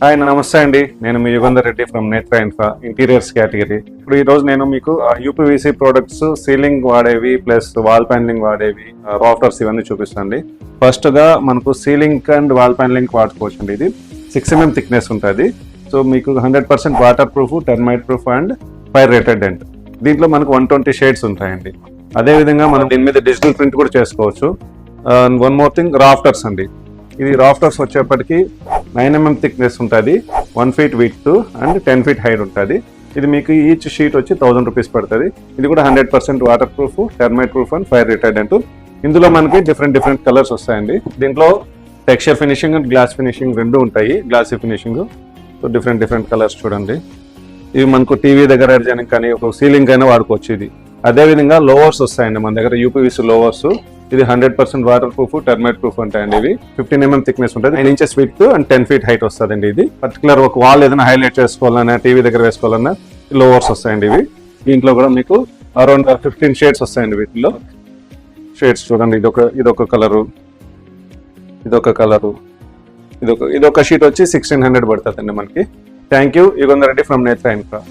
Hi నమస్తే అండి, నేను మీ Yugandhar Reddy from Netra infra interiors category. ఇప్పుడు ఈ రోజు నేను మీకు యూపీవీసీ ప్రొడక్ట్స్, సీలింగ్ వాడేవి ప్లస్ వాల్ ప్యానలింగ్ వాడేవి, రాఫ్టర్స్ ఇవన్నీ చూపిస్తాండి. ఫస్ట్ గా మనకు సీలింగ్ అండ్ వాల్ ప్యానలింగ్ వాడుకోవచ్చు అండి. ఇది 6 mm థిక్నెస్ ఉంటుంది. సో మీకు 100% water proof, termite proof and fire retardant. దీంట్లో మనకు 120 షేడ్స్ ఉంటాయండి. అదేవిధంగా మనం దీని మీద డిజిటల్ ప్రింట్ కూడా చేసుకోవచ్చు. వన్ మోర్ థింగ్, రాఫ్టర్స్ అండి. ఇది రాఫ్టర్స్ వచ్చేప్పటికి 9 mm థిక్నెస్ ఉంటుంది, 1 feet width and 10 feet height ఉంటుంది. ఇది మీకు ఈచ్ షీట్ వచ్చి 1000 రూపీస్ పడుతుంది. ఇది కూడా 100% water proof, termite proof and fire retardant. ఇందులో మనకి డిఫరెంట్ కలర్స్ వస్తాయండి. దీంట్లో texture finishing and glass finishing రెండు ఉంటాయి, glossy finishing. So different colours చూడండి. ఇవి మనకు టీవీ దగ్గర అర్జెనింగ్ కానీ ఒక సీలింగ్ అయినా వాడుకోవచ్చు. ఇది అదేవిధంగా లోవర్స్ వస్తాయండి మన దగ్గర, యూపీవీసీ లోవర్స్. ఇది 100% వాటర్ ప్రూఫ్, టెర్మైట్ ప్రూఫ్ ఉంటాయండి. ఇవి 15 mm థిక్నెస్ ఉంటుంది, 9 inches width and 10 feet height వస్తుందండి. ఇది పర్టికులర్ ఒక వాల్ ఏదైనా హైలైట్ చేసుకోవాలన్నా, టీవీ దగ్గర వేసుకోవాలన్నా లోవర్స్ వస్తాయండి. ఇవి దీంట్లో కూడా మీకు అరౌండ్ 15 షేడ్స్ వస్తాయండి. వీటిలో షేడ్స్ చూడండి. ఇదొక కలరు, ఇదొక కలరు, ఇదొక షీట్ వచ్చి 1600 పడుతుందండి మనకి. Thank you, Yugandhar Reddy from Netra infra.